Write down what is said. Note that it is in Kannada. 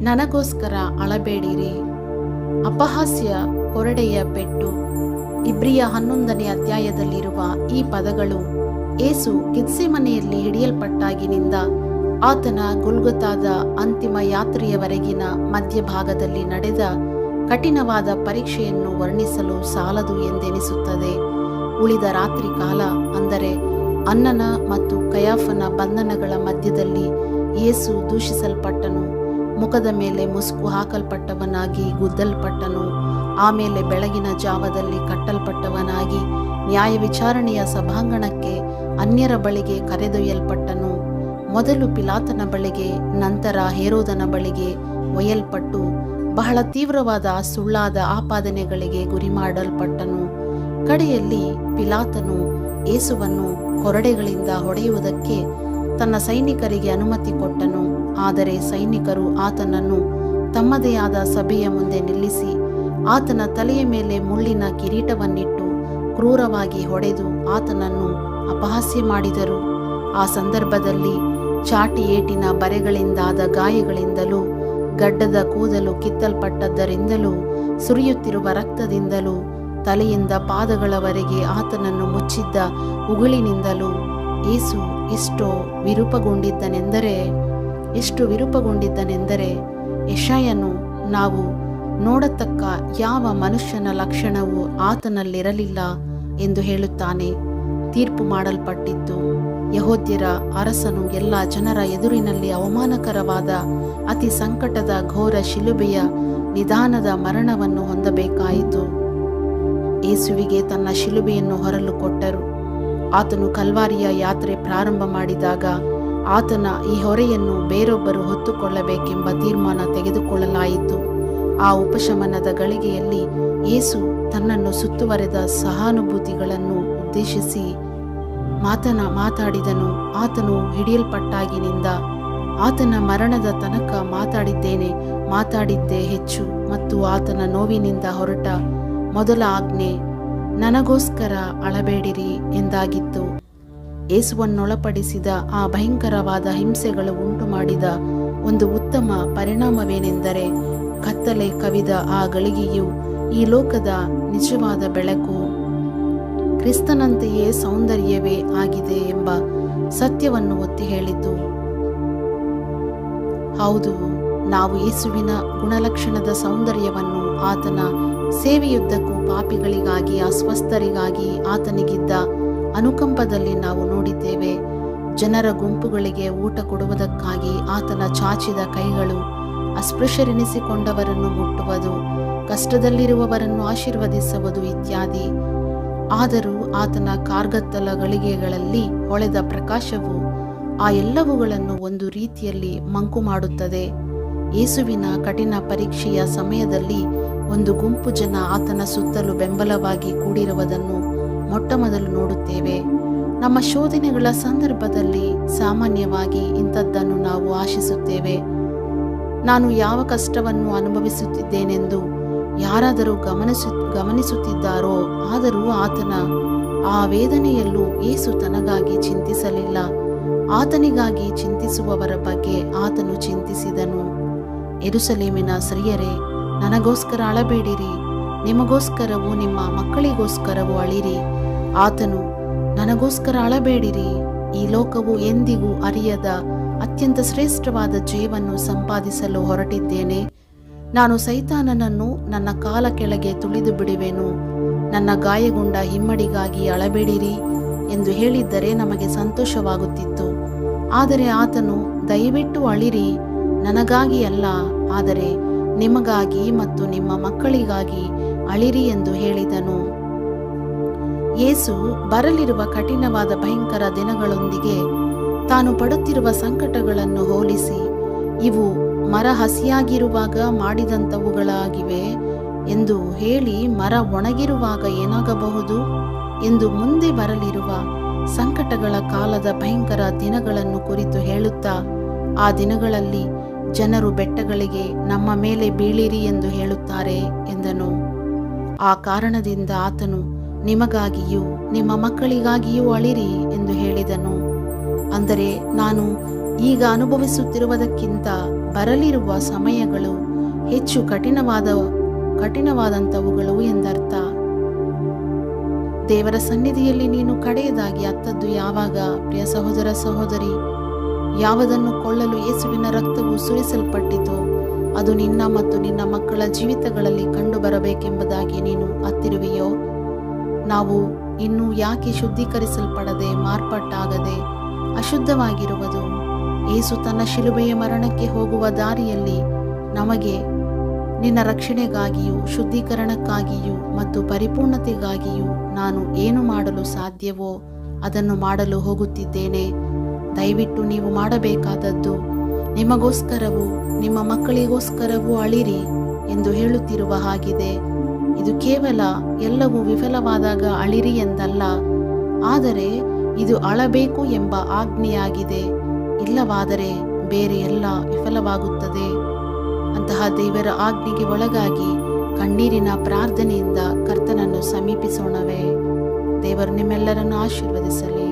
ನನಗೋಸ್ಕರ ಅಳಬೇಡಿರಿ. ಅಪಹಾಸ್ಯ ಕೊರಡೆಯ ಪೆಟ್ಟು. ಇಬ್ರಿಯ 11ನೇ ಅಧ್ಯಾಯದಲ್ಲಿರುವ ಈ ಪದಗಳು ಯೇಸು ಗೆತ್ಸೆಮನೆಯಲ್ಲಿ ಹಿಡಿಯಲ್ಪಟ್ಟಾಗಿನಿಂದ ಆತನ ಗೊಲ್ಗೊತಾದ ಅಂತಿಮ ಯಾತ್ರೆಯವರೆಗಿನ ಮಧ್ಯಭಾಗದಲ್ಲಿ ನಡೆದ ಕಠಿಣವಾದ ಪರೀಕ್ಷೆಯನ್ನು ವರ್ಣಿಸಲು ಸಾಲದು ಎಂದೆನಿಸುತ್ತದೆ. ಉಳಿದ ರಾತ್ರಿ ಕಾಲ, ಅಂದರೆ ಅನ್ನನ ಮತ್ತು ಕಯಾಫನ ಬಂಧನಗಳ ಮಧ್ಯದಲ್ಲಿ ಯೇಸು ದೂಷಿಸಲ್ಪಟ್ಟನು, ಮುಖದ ಮೇಲೆ ಮುಸುಕು ಹಾಕಲ್ಪಟ್ಟವನಾಗಿ ಗುದ್ದಲ್ಪಟ್ಟನು. ಆಮೇಲೆ ಬೆಳಗಿನ ಜಾವದಲ್ಲಿ ಕಟ್ಟಲ್ಪಟ್ಟವನಾಗಿ ನ್ಯಾಯ ವಿಚಾರಣೆಯ ಸಭಾಂಗಣಕ್ಕೆ ಅನ್ಯರ ಬಳಿಗೆ ಕರೆದೊಯ್ಯಲ್ಪಟ್ಟನು. ಮೊದಲು ಪಿಲಾತನ ಬಳಿಗೆ, ನಂತರ ಹೇರೋದನ ಬಳಿಗೆ ಒಯ್ಯಲ್ಪಟ್ಟು ಬಹಳ ತೀವ್ರವಾದ ಸುಳ್ಳಾದ ಆಪಾದನೆಗಳಿಗೆ ಗುರಿ ಮಾಡಲ್ಪಟ್ಟನು. ಕಡೆಯಲ್ಲಿ ಪಿಲಾತನು ಯೇಸುವನ್ನು ಕೊರಡೆಗಳಿಂದ ಹೊಡೆಯುವುದಕ್ಕೆ ತನ್ನ ಸೈನಿಕರಿಗೆ ಅನುಮತಿ ಕೊಟ್ಟನು. ಆದರೆ ಸೈನಿಕರು ಆತನನ್ನು ತಮ್ಮದೇ ಆದ ಸಭೆಯ ಮುಂದೆ ನಿಲ್ಲಿಸಿ ಆತನ ತಲೆಯ ಮೇಲೆ ಮುಳ್ಳಿನ ಕಿರೀಟವನ್ನಿಟ್ಟು ಕ್ರೂರವಾಗಿ ಹೊಡೆದು ಆತನನ್ನು ಅಪಹಾಸ್ಯ ಮಾಡಿದರು. ಆ ಸಂದರ್ಭದಲ್ಲಿ ಚಾಟಿ ಏಟಿನ ಬರೆಗಳಿಂದಾದ ಗಾಯಗಳಿಂದಲೂ, ಗಡ್ಡದ ಕೂದಲು ಕಿತ್ತಲ್ಪಟ್ಟದ್ದರಿಂದಲೂ, ಸುರಿಯುತ್ತಿರುವ ರಕ್ತದಿಂದಲೂ, ತಲೆಯಿಂದ ಪಾದಗಳವರೆಗೆ ಆತನನ್ನು ಮುಚ್ಚಿದ್ದ ಉಗುಳಿನಿಂದಲೂ ಯೇಸು ಎಷ್ಟು ವಿರೂಪಗೊಂಡಿದ್ದನೆಂದರೆ ಯೆಶಾಯನು ನಾವು ನೋಡತಕ್ಕ ಯಾವ ಮನುಷ್ಯನ ಲಕ್ಷಣವೂ ಆತನಲ್ಲಿರಲಿಲ್ಲ ಎಂದು ಹೇಳುತ್ತಾನೆ. ತೀರ್ಪು ಮಾಡಲ್ಪಟ್ಟಿತ್ತು. ಯೆಹೂದ್ಯರ ಅರಸನು ಎಲ್ಲ ಜನರ ಎದುರಿನಲ್ಲಿ ಅವಮಾನಕರವಾದ ಅತಿ ಸಂಕಟದ ಘೋರ ಶಿಲುಬೆಯ ನಿಧಾನದ ಮರಣವನ್ನು ಹೊಂದಬೇಕಾಯಿತು. ಯೇಸುವಿಗೆ ತನ್ನ ಶಿಲುಬೆಯನ್ನು ಹೊರಲು ಕೊಟ್ಟರು. ಆತನು ಕಲ್ವಾರಿಯ ಯಾತ್ರೆ ಪ್ರಾರಂಭ ಮಾಡಿದಾಗ ಆತನ ಈ ಹೊರೆಯನ್ನು ಬೇರೊಬ್ಬರು ಹೊತ್ತುಕೊಳ್ಳಬೇಕೆಂಬ ತೀರ್ಮಾನ ತೆಗೆದುಕೊಳ್ಳಲಾಯಿತು. ಆ ಉಪಶಮನದ ಗಳಿಗೆಯಲ್ಲಿ ಯೇಸು ತನ್ನನ್ನು ಸುತ್ತುವರೆದ ಸಹಾನುಭೂತಿಗಳನ್ನು ಉದ್ದೇಶಿಸಿ ಮಾತಾಡಿದನು. ಆತನು ಹಿಡಿಯಲ್ಪಟ್ಟಾಗಿನಿಂದ ಆತನ ಮರಣದ ತನಕ ಮಾತಾಡಿದ್ದೇ ಹೆಚ್ಚು. ಮತ್ತು ಆತನ ನೋವಿನಿಂದ ಹೊರಟ ಮೊದಲ ಆಜ್ಞೆ ನನಗೋಸ್ಕರ ಅಳಬೇಡಿರಿ ಎಂದಾಗಿತ್ತು. ಯೇಸುವನ್ನೊಳಪಡಿಸಿದ ಆ ಭಯಂಕರವಾದ ಹಿಂಸೆಗಳು ಉಂಟು ಮಾಡಿದ ಒಂದು ಉತ್ತಮ ಪರಿಣಾಮವೇನೆಂದರೆ, ಕತ್ತಲೆ ಕವಿದ ಆ ಗಳಿಗೆಯು ಈ ಲೋಕದ ನಿಜವಾದ ಬೆಳಕು ಕ್ರಿಸ್ತನಂತೆಯೇ ಸೌಂದರ್ಯವೇ ಆಗಿದೆ ಎಂಬ ಸತ್ಯವನ್ನು ಒತ್ತಿ ಹೇಳಿತು. ಹೌದು, ನಾವು ಯೇಸುವಿನ ಗುಣಲಕ್ಷಣದ ಸೌಂದರ್ಯವನ್ನು ಆತನ ಸೇವೆಯುದ್ದಕ್ಕೂ ಪಾಪಿಗಳಿಗಾಗಿ, ಅಸ್ವಸ್ಥರಿಗಾಗಿ ಆತನಿಗಿದ್ದ ಅನುಕಂಪದಲ್ಲಿ ನಾವು ನೋಡಿದ್ದೇವೆ. ಜನರ ಗುಂಪುಗಳಿಗೆ ಊಟ ಕೊಡುವುದಕ್ಕಾಗಿ ಆತನ ಚಾಚಿದ ಕೈಗಳು ಅಸ್ಪೃಶ್ಯರೆನಿಸಿಕೊಂಡವರನ್ನು ಮುಟ್ಟುವುದು, ಕಷ್ಟದಲ್ಲಿರುವವರನ್ನು ಆಶೀರ್ವದಿಸುವುದು ಇತ್ಯಾದಿ. ಆದರೂ ಆತನ ಕಾರ್ಗತ್ತಲ ಗಳಿಗೆಗಳಲ್ಲಿ ಹೊಳೆದ ಪ್ರಕಾಶವು ಆ ಎಲ್ಲವುಗಳನ್ನು ಒಂದು ರೀತಿಯಲ್ಲಿ ಮಂಕು ಮಾಡುತ್ತದೆ. ಯೇಸುವಿನ ಕಠಿಣ ಪರೀಕ್ಷೆಯ ಸಮಯದಲ್ಲಿ ಒಂದು ಗುಂಪು ಜನ ಆತನ ಸುತ್ತಲೂ ಬೆಂಬಲವಾಗಿ ಕೂಡಿರುವುದನ್ನು ಮೊಟ್ಟಮೊದಲು ನೋಡುತ್ತೇವೆ. ನಮ್ಮ ಶೋಧನೆಗಳ ಸಂದರ್ಭದಲ್ಲಿ ಸಾಮಾನ್ಯವಾಗಿ ಇಂಥದ್ದನ್ನು ನಾವು ಆಶಿಸುತ್ತೇವೆ. ನಾನು ಯಾವ ಕಷ್ಟವನ್ನು ಅನುಭವಿಸುತ್ತಿದ್ದೇನೆಂದು ಯಾರಾದರೂ ಗಮನಿಸುತ್ತಿದ್ದಾರೋ? ಆದರೂ ಆತನ ಆ ವೇದನೆಯಲ್ಲೂ ಯೇಸು ತನಗಾಗಿ ಚಿಂತಿಸಲಿಲ್ಲ. ಆತನಿಗಾಗಿ ಚಿಂತಿಸುವವರ ಬಗ್ಗೆ ಆತನು ಚಿಂತಿಸಿದನು. ಯೆರೂಸಲೇಮಿನ ಸ್ತ್ರೀಯರೇ, ನನಗೋಸ್ಕರ ಅಳಬೇಡಿರಿ, ನಿಮಗೋಸ್ಕರವೂ ನಿಮ್ಮ ಮಕ್ಕಳಿಗೋಸ್ಕರವೂ ಅಳಿರಿ. ಆತನು ನನಗೋಸ್ಕರ ಅಳಬೇಡಿರಿ, ಈ ಲೋಕವು ಎಂದಿಗೂ ಅರಿಯದ ಅತ್ಯಂತ ಶ್ರೇಷ್ಠವಾದ ಜಯವನ್ನು ಸಂಪಾದಿಸಲು ಹೊರಟಿದ್ದೇನೆ. ನಾನು ಸೈತಾನನನ್ನು ನನ್ನ ಕಾಲ ಕೆಳಗೆ ತುಳಿದು ಬಿಡುವೆನು. ನನ್ನ ಗಾಯಗೊಂಡ ಹಿಮ್ಮಡಿಗಾಗಿ ಅಳಬೇಡಿರಿ ಎಂದು ಹೇಳಿದ್ದರೆ ನಮಗೆ ಸಂತೋಷವಾಗುತ್ತಿತ್ತು. ಆದರೆ ಆತನು ದಯವಿಟ್ಟು ಅಳಿರಿ, ನನಗಾಗಿ ಅಲ್ಲ, ಆದರೆ ನಿಮಗಾಗಿ ಮತ್ತು ನಿಮ್ಮ ಮಕ್ಕಳಿಗಾಗಿ ಅಳಿರಿ ಎಂದು ಹೇಳಿದನು. ಯೇಸು ಬರಲಿರುವ ಕಠಿಣವಾದ ಭಯಂಕರ ದಿನಗಳೊಂದಿಗೆ ತಾನು ಪಡುತ್ತಿರುವ ಸಂಕಟಗಳನ್ನು ಹೋಲಿಸಿ, ಇವು ಮರ ಹಸಿಯಾಗಿರುವಾಗ ಮಾಡಿದಂಥವುಗಳಾಗಿವೆ ಎಂದು ಹೇಳಿ, ಮರ ಒಣಗಿರುವಾಗ ಏನಾಗಬಹುದು ಎಂದು ಮುಂದೆ ಬರಲಿರುವ ಸಂಕಟಗಳ ಕಾಲದ ಭಯಂಕರ ದಿನಗಳನ್ನು ಕುರಿತು ಹೇಳುತ್ತಾ, ಆ ದಿನಗಳಲ್ಲಿ ಜನರು ಬೆಟ್ಟಗಳಿಗೆ ನಮ್ಮ ಮೇಲೆ ಬೀಳಿರಿ ಎಂದು ಹೇಳುತ್ತಾರೆ ಎಂದನು. ಆ ಕಾರಣದಿಂದ ಆತನು ನಿಮಗಾಗಿಯೂ ನಿಮ್ಮ ಮಕ್ಕಳಿಗಾಗಿಯೂ ಅಳಿರಿ ಎಂದು ಹೇಳಿದನು. ಅಂದರೆ ನಾನು ಈಗ ಅನುಭವಿಸುತ್ತಿರುವುದಕ್ಕಿಂತ ಬರಲಿರುವ ಸಮಯಗಳು ಹೆಚ್ಚು ಕಠಿಣವಾದಂಥವುಗಳು ಎಂದರ್ಥ. ದೇವರ ಸನ್ನಿಧಿಯಲ್ಲಿ ನೀನು ಕಡೆಯದಾಗಿ ಅತ್ತದ್ದು ಯಾವಾಗ? ಪ್ರಿಯ ಸಹೋದರ ಸಹೋದರಿ, ಯಾವುದನ್ನು ಕೊಳ್ಳಲು ಯೇಸುವಿನ ರಕ್ತವು ಸುರಿಸಲ್ಪಟ್ಟಿತೋ ಅದು ನಿನ್ನ ಮತ್ತು ನಿನ್ನ ಮಕ್ಕಳ ಜೀವಿತಗಳಲ್ಲಿ ಕಂಡುಬರಬೇಕೆಂಬುದಾಗಿ ನೀನು ಅತ್ತಿರುವೆಯೋ? ನಾವು ಇನ್ನೂ ಯಾಕೆ ಶುದ್ಧೀಕರಿಸಲ್ಪಡದೆ ಮಾರ್ಪಾಟಾಗದೆ ಅಶುದ್ಧವಾಗಿರುವುದು? ಯೇಸು ತನ್ನ ಶಿಲುಬೆಯ ಮರಣಕ್ಕೆ ಹೋಗುವ ದಾರಿಯಲ್ಲಿ ನಮಗೆ ನಿನ್ನ ರಕ್ಷಣೆಗಾಗಿಯೂ ಶುದ್ಧೀಕರಣಕ್ಕಾಗಿಯೂ ಮತ್ತು ಪರಿಪೂರ್ಣತೆಗಾಗಿಯೂ ನಾನು ಏನು ಮಾಡಲು ಸಾಧ್ಯವೋ ಅದನ್ನು ಮಾಡಲು ಹೋಗುತ್ತಿದ್ದೇನೆ. ದಯವಿಟ್ಟು ನೀವು ಮಾಡಬೇಕಾದದ್ದು ನಿಮಗೋಸ್ಕರವೂ ನಿಮ್ಮ ಮಕ್ಕಳಿಗೋಸ್ಕರವೂ ಅಳಿರಿ ಎಂದು ಹೇಳುತ್ತಿರುವ ಹಾಗಿದೆ. ಇದು ಕೇವಲ ಎಲ್ಲವೂ ವಿಫಲವಾದಾಗ ಅಳಿರಿ ಎಂದಲ್ಲ, ಆದರೆ ಇದು ಅಳಬೇಕು ಎಂಬ ಆಜ್ಞೆಯಾಗಿದೆ. ಇಲ್ಲವಾದರೆ ಬೇರೆ ಎಲ್ಲ ವಿಫಲವಾಗುತ್ತದೆ. ಅಂತಹ ದೇವರ ಆಜ್ಞೆಗೆ ಒಳಗಾಗಿ ಕಣ್ಣೀರಿನ ಪ್ರಾರ್ಥನೆಯಿಂದ ಕರ್ತನನ್ನು ಸಮೀಪಿಸೋಣವೇ. ದೇವರು ನಿಮ್ಮೆಲ್ಲರನ್ನು ಆಶೀರ್ವದಿಸಲಿ.